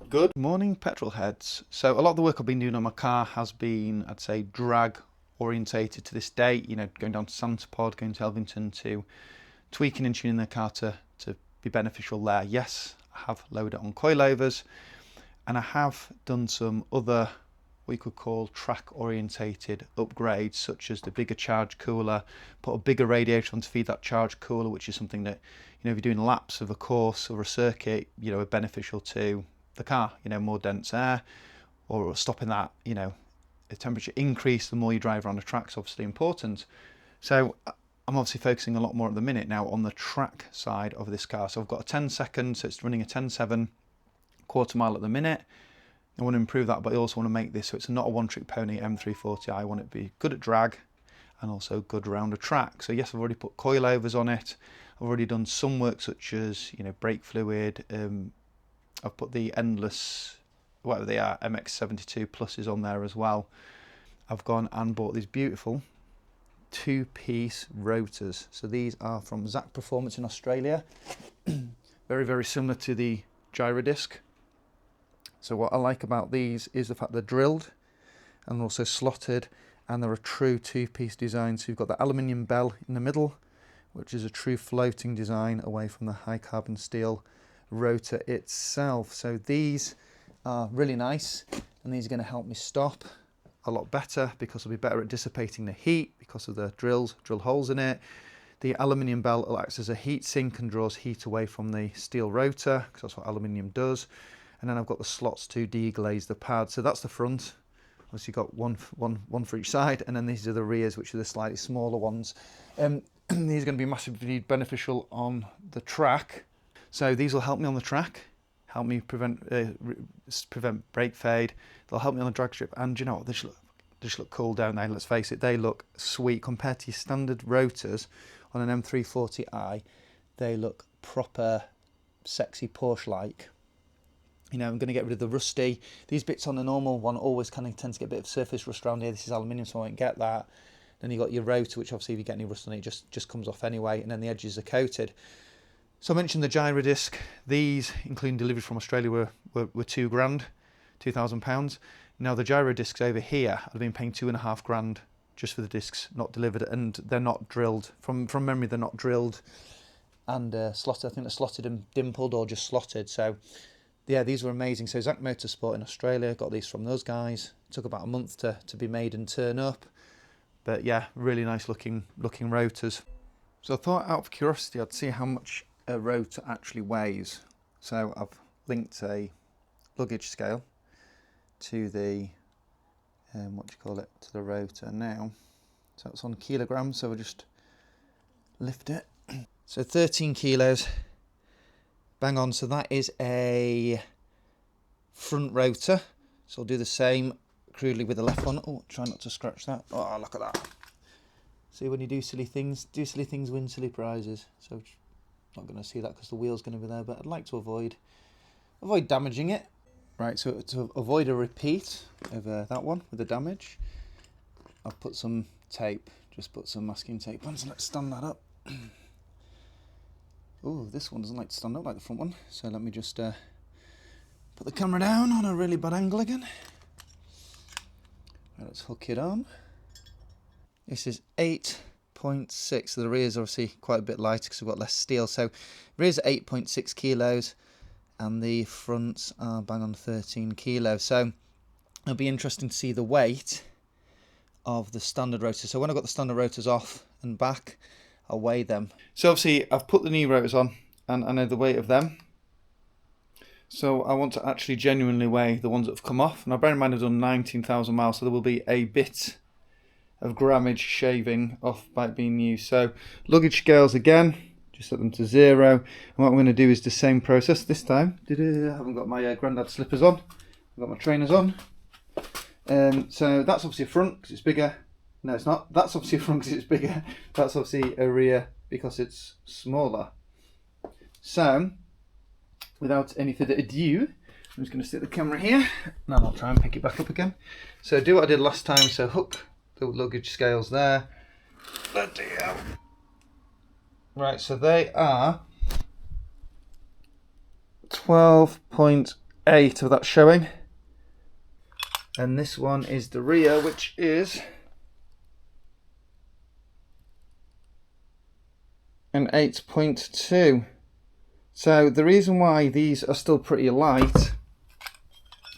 Good morning, petrol heads. So a lot of the work I've been doing on my car has been, I'd say, drag orientated to this date. You know, going down to Santapod, going to Elvington, to tweaking and tuning the car to be beneficial there. Yes, I have lowered it on coilovers, and I have done some other what you could call track orientated upgrades, such as the bigger charge cooler, put a bigger radiator on to feed that charge cooler, which is something that, you know, if you're doing laps of a course or a circuit, you know, are beneficial to the car, you know, more dense air, or stopping that, you know, the temperature increase the more you drive around the track is obviously important. So I'm obviously focusing a lot more at the minute now on the track side of this car. So I've got a 10 second, so it's running a 10.7 quarter mile at the minute. I want to improve that, but I also want to make this so it's not a one-trick pony M340i. I want it to be good at drag and also good around a track. So yes, I've already put coilovers on it. I've already done some work such as, you know, brake fluid. I've put the endless, whatever they are, MX72 pluses on there as well. I've gone and bought these beautiful two-piece rotors. So these are from Zach Performance in Australia. Very, very similar to the Giro disc. So what I like about these is the fact they're drilled and also slotted, and they're a true two-piece design. So you've got the aluminium bell in the middle, which is a true floating design away from the high carbon steel rotor itself. So these are really nice, and these are going to help me stop a lot better because I'll be better at dissipating the heat because of the drill holes in it. The aluminium bell acts as a heat sink and draws heat away from the steel rotor because that's what aluminium does. And then I've got the slots to deglaze the pad. So that's the front. Obviously you've got one for each side, and then these are the rears, which are the slightly smaller ones. These are going to be massively beneficial on the track. So these will help me on the track, help me prevent brake fade. They'll help me on the drag strip, and you know what, they just look cool, don't they? Let's face it, they look sweet compared to your standard rotors on an M340i. They look proper sexy Porsche-like. You know, I'm going to get rid of the rusty. These bits on the normal one always kind of tend to get a bit of surface rust around here. This is aluminium, so I won't get that. Then you've got your rotor, which obviously if you get any rust on it, it just comes off anyway, and then the edges are coated. So I mentioned the Giro disc. These, including delivery from Australia, were £2 grand, £2,000. Now the Giro discs over here, I've been paying £2.5 just for the discs, not delivered, and they're not drilled. From memory, they're not drilled and slotted. I think they're slotted and dimpled or just slotted. So yeah, these were amazing. So Zach Motorsport in Australia, got these from those guys. It took about a month to be made and turn up. But yeah, really nice looking rotors. So I thought, out of curiosity, I'd see how much a rotor actually weighs. So I've linked a luggage scale to the to the rotor now. So it's on kilograms, so we'll just lift it. So 13 kilos, bang on. So that is a front rotor. So I'll do the same crudely with the left one. Oh, try not to scratch that. Oh, look at that. See, when you do silly things, win silly prizes. So not going to see that because the wheel's going to be there, but I'd like to avoid damaging it. Right, so to avoid a repeat of that one with the damage, I've put some tape, just put some masking tape on, so let's stand that up. Oh, this one doesn't like to stand up like the front one, so let me just put the camera down on a really bad angle again. Right, let's hook it on. This is 8.6, so the rear is obviously quite a bit lighter because we've got less steel. So rear's 8.6 kilos and the fronts are bang on 13 kilos. So it'll be interesting to see the weight of the standard rotors. So when I've got the standard rotors off and back, I'll weigh them. So obviously I've put the new rotors on and I know the weight of them. So I want to actually genuinely weigh the ones that have come off. Now bear in mind I've done 19,000 miles, so there will be a bit of grammage shaving off by it being new. So luggage scales again, just set them to 0. And what I'm going to do is the same process this time. I haven't got my granddad slippers on. I've got my trainers on. So that's obviously a front because it's bigger. No, it's not. That's obviously a front because it's bigger. That's obviously a rear because it's smaller. So without any further ado, I'm just going to stick the camera here. Now I'll try and pick it back up again. So do what I did last time. So hook the luggage scales there. Bloody hell. Right, so they are 12.8 58 of that showing. And this one is the rear, which is an 8.2. So the reason why these are still pretty light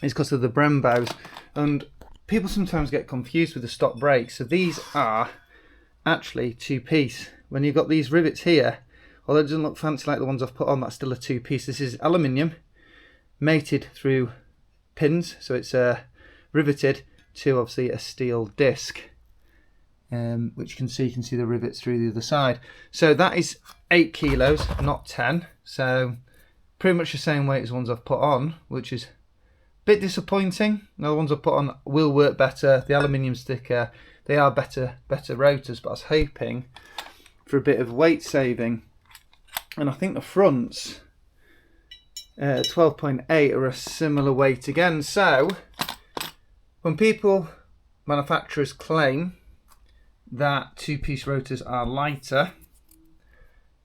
is because of the Brembos, and people sometimes get confused with the stock brakes. So these are actually two-piece. When you've got these rivets here, although it doesn't look fancy like the ones I've put on, that's still a two-piece. This is aluminium mated through pins, so it's riveted to obviously a steel disc, which you can see the rivets through the other side. So that is 8 kilos, not 10. So pretty much the same weight as the ones I've put on, which is a bit disappointing. Now the ones I've put on will work better. The aluminium sticker, they are better rotors, but I was hoping for a bit of weight saving. And I think the fronts 12.8 are a similar weight again. So when manufacturers claim that two-piece rotors are lighter,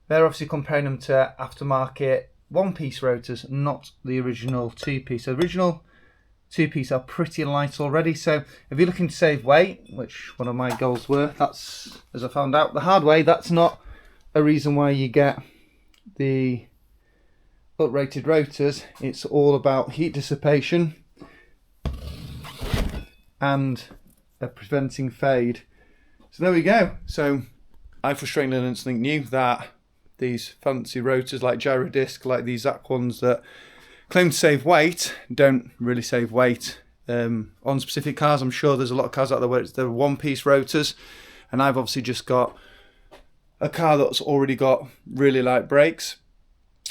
they're obviously comparing them to aftermarket one-piece rotors, not the original two-piece. So original two-piece are pretty light already. So if you're looking to save weight, which one of my goals were, that's, as I found out the hard way, that's not a reason why you get the uprated rotors. It's all about heat dissipation and preventing fade. So there we go. So I frustratingly learned something new, that these fancy rotors like Giro disc, like these Zach ones that claim to save weight, don't really save weight. On specific cars, I'm sure there's a lot of cars out there where they're one-piece rotors, and I've obviously just got a car that's already got really light brake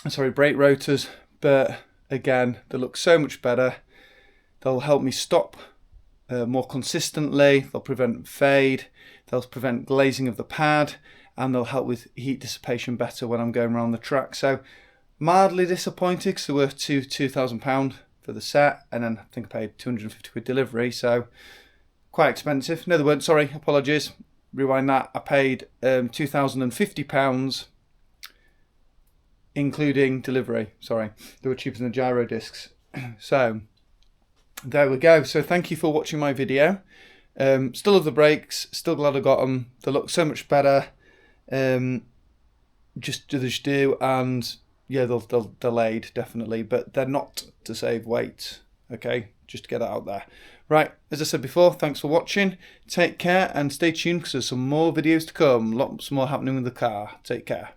rotors, but again, they look so much better. They'll help me stop more consistently, they'll prevent fade, they'll prevent glazing of the pad, and they'll help with heat dissipation better when I'm going around the track. So mildly disappointed because they're worth £2,000 for the set, and then I think I paid 250 quid delivery, so quite expensive. No, they weren't, sorry, apologies. Rewind that. I paid £2,050 including delivery. Sorry, they were cheaper than the Giro discs. So there we go. So thank you for watching my video. Still love the brakes, still glad I got them. They look so much better. Just do, and yeah, they'll delayed definitely, but they're not to save weight. Okay, just to get that out there. Right, as I said before, thanks for watching. Take care and stay tuned because there's some more videos to come. Lots more happening with the car. Take care.